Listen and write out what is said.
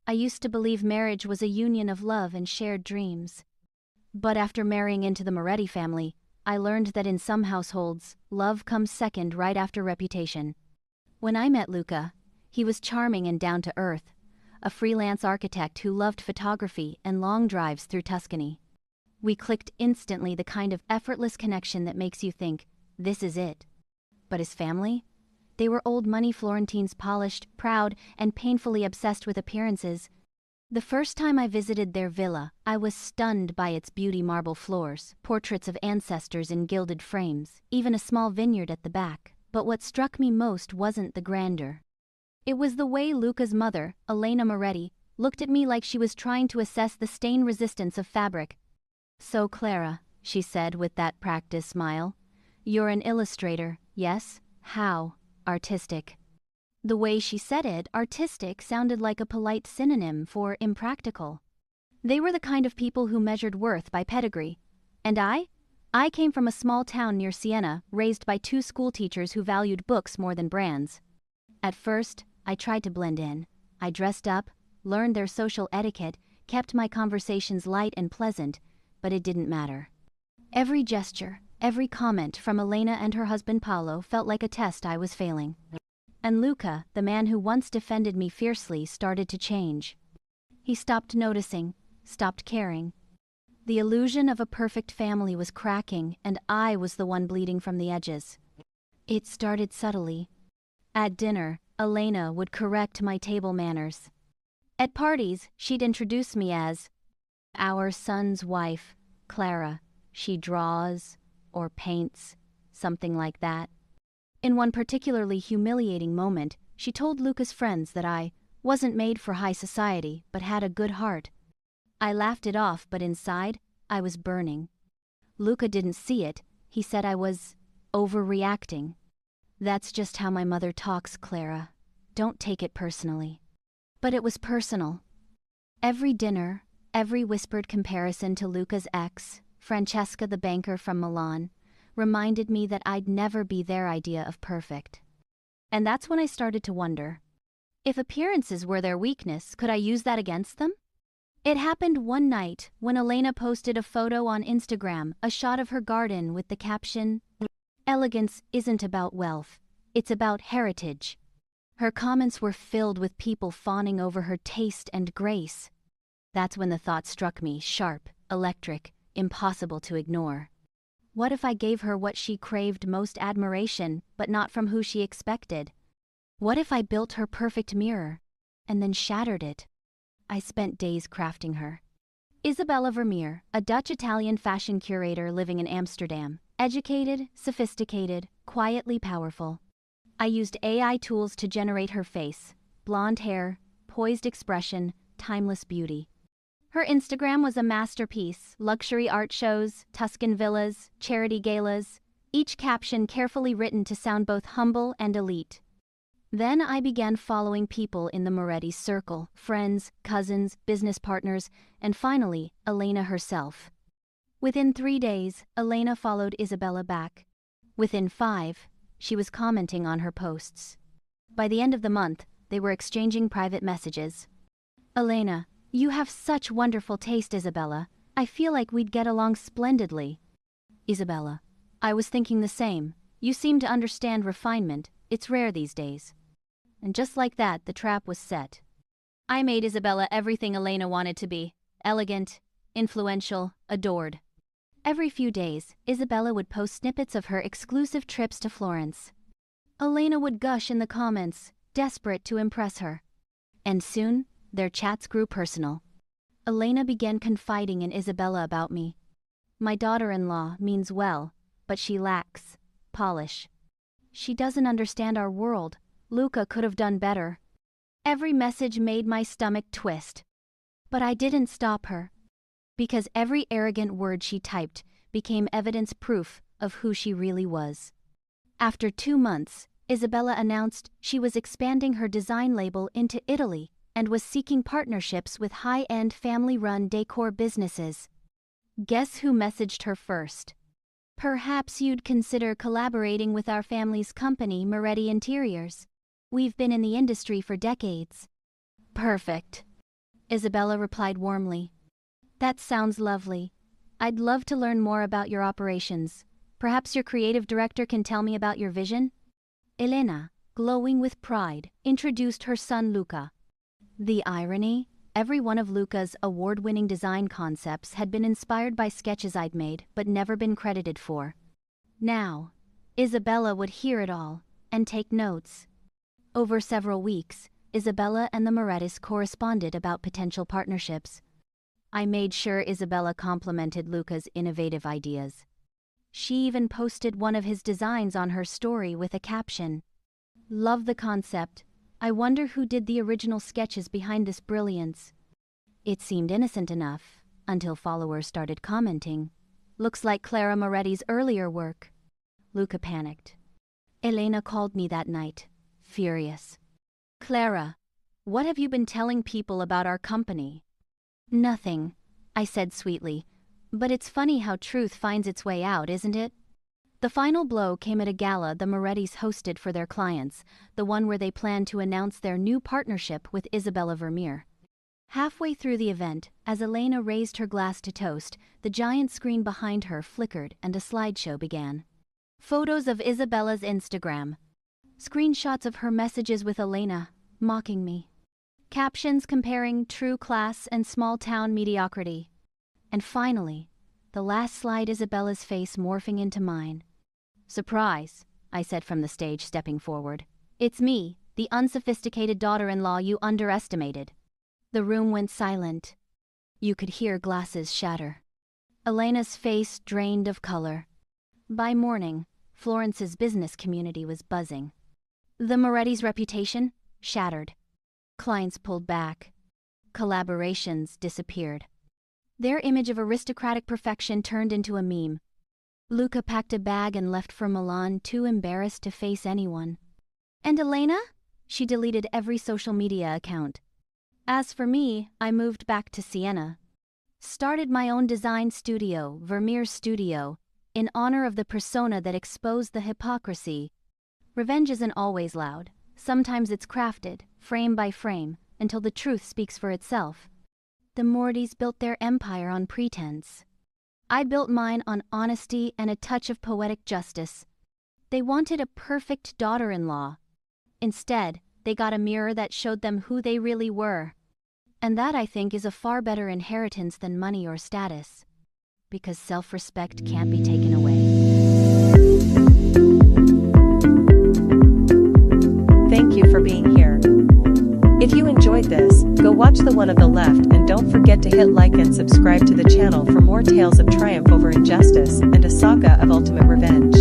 I used to believe marriage was a union of love and shared dreams. But after marrying into the Moretti family, I learned that in some households, love comes second right after reputation. When I met Luca, he was charming and down to earth, a freelance architect who loved photography and long drives through Tuscany. We clicked instantly, the kind of effortless connection that makes you think, this is it. But his family? They were old money Florentines, polished, proud, and painfully obsessed with appearances. The first time I visited their villa, I was stunned by its beauty: marble floors, portraits of ancestors in gilded frames, even a small vineyard at the back. But what struck me most wasn't the grandeur. It was the way Luca's mother, Elena Moretti, looked at me like she was trying to assess the stain resistance of fabric. "So Clara," she said with that practiced smile, "you're an illustrator, yes? How artistic." The way she said it, artistic, sounded like a polite synonym for impractical. They were the kind of people who measured worth by pedigree. And I came from a small town near Siena, raised by two schoolteachers who valued books more than brands. At first, I tried to blend in. I dressed up, learned their social etiquette, kept my conversations light and pleasant, but it didn't matter. Every gesture, every comment from Elena and her husband Paolo felt like a test I was failing. And Luca, the man who once defended me fiercely, started to change. He stopped noticing, stopped caring. The illusion of a perfect family was cracking, and I was the one bleeding from the edges. It started subtly. At dinner, Elena would correct my table manners. At parties, she'd introduce me as our son's wife, Clara. She draws, or paints, something like that. In one particularly humiliating moment, she told Luca's friends that I wasn't made for high society, but had a good heart. I laughed it off, but inside, I was burning. Luca didn't see it. He said I was overreacting. "That's just how my mother talks, Clara. Don't take it personally." But it was personal. Every dinner, every whispered comparison to Luca's ex, Francesca the banker from Milan, reminded me that I'd never be their idea of perfect. And that's when I started to wonder, if appearances were their weakness, could I use that against them? It happened one night when Elena posted a photo on Instagram, a shot of her garden with the caption, "Elegance isn't about wealth, it's about heritage." Her comments were filled with people fawning over her taste and grace. That's when the thought struck me, sharp, electric, impossible to ignore. What if I gave her what she craved most: admiration, but not from who she expected? What if I built her perfect mirror, and then shattered it? I spent days crafting her. Isabella Vermeer, a Dutch-Italian fashion curator living in Amsterdam. Educated, sophisticated, quietly powerful. I used AI tools to generate her face: blonde hair, poised expression, timeless beauty. Her Instagram was a masterpiece: luxury art shows, Tuscan villas, charity galas, each caption carefully written to sound both humble and elite. Then I began following people in the Moretti circle: friends, cousins, business partners, and finally, Elena herself. Within 3 days, Elena followed Isabella back. Within 5, she was commenting on her posts. By the end of the month, they were exchanging private messages. "Elena, you have such wonderful taste, Isabella. I feel like we'd get along splendidly." Isabella: "I was thinking the same. You seem to understand refinement. It's rare these days." And just like that, the trap was set. I made Isabella everything Elena wanted to be: elegant, influential, adored. Every few days, Isabella would post snippets of her exclusive trips to Florence. Elena would gush in the comments, desperate to impress her. And soon, their chats grew personal. Elena began confiding in Isabella about me. "My daughter-in-law means well, but she lacks polish. She doesn't understand our world. Luca could have done better." Every message made my stomach twist. But I didn't stop her, because every arrogant word she typed became evidence proof of who she really was. After 2 months, Isabella announced she was expanding her design label into Italy and was seeking partnerships with high-end family-run decor businesses. Guess who messaged her first? "Perhaps you'd consider collaborating with our family's company, Moretti Interiors. We've been in the industry for decades." Perfect. Isabella replied warmly. That sounds lovely. I'd love to learn more about your operations. Perhaps your creative director can tell me about your vision? Elena, glowing with pride, introduced her son Luca. The irony? Every one of Luca's award-winning design concepts had been inspired by sketches I'd made but never been credited for. Now, Isabella would hear it all and take notes. Over several weeks, Isabella and the Morettis corresponded about potential partnerships. I made sure Isabella complimented Luca's innovative ideas. She even posted one of his designs on her story with a caption. Love the concept. I wonder who did the original sketches behind this brilliance. It seemed innocent enough, until followers started commenting. Looks like Clara Moretti's earlier work. Luca panicked. Elena called me that night, furious. Clara, what have you been telling people about our company? Nothing, I said sweetly. But it's funny how truth finds its way out, isn't it? The final blow came at a gala the Morettis hosted for their clients, the one where they planned to announce their new partnership with Isabella Vermeer. Halfway through the event, as Elena raised her glass to toast, the giant screen behind her flickered and a slideshow began. Photos of Isabella's Instagram. Screenshots of her messages with Elena, mocking me. Captions comparing true class and small-town mediocrity. And finally, the last slide, Isabella's face morphing into mine. Surprise, I said from the stage, stepping forward. It's me, the unsophisticated daughter-in-law you underestimated. The room went silent. You could hear glasses shatter. Elena's face drained of color. By morning, Florence's business community was buzzing. The Moretti's reputation shattered. Clients pulled back. Collaborations disappeared. Their image of aristocratic perfection turned into a meme. Luca packed a bag and left for Milan, too embarrassed to face anyone. And Elena? She deleted every social media account. As for me, I moved back to Siena. Started my own design studio, Vermeer Studio, in honor of the persona that exposed the hypocrisy. Revenge isn't always loud. Sometimes it's crafted, frame by frame, until the truth speaks for itself. The Morettis built their empire on pretense. I built mine on honesty and a touch of poetic justice. They wanted a perfect daughter-in-law. Instead, they got a mirror that showed them who they really were. And that, I think, is a far better inheritance than money or status. Because self-respect can't be taken away. Thank you for being here. If you enjoyed this, go watch the one on the left and don't forget to hit like and subscribe to the channel for more tales of triumph over injustice and a saga of ultimate revenge.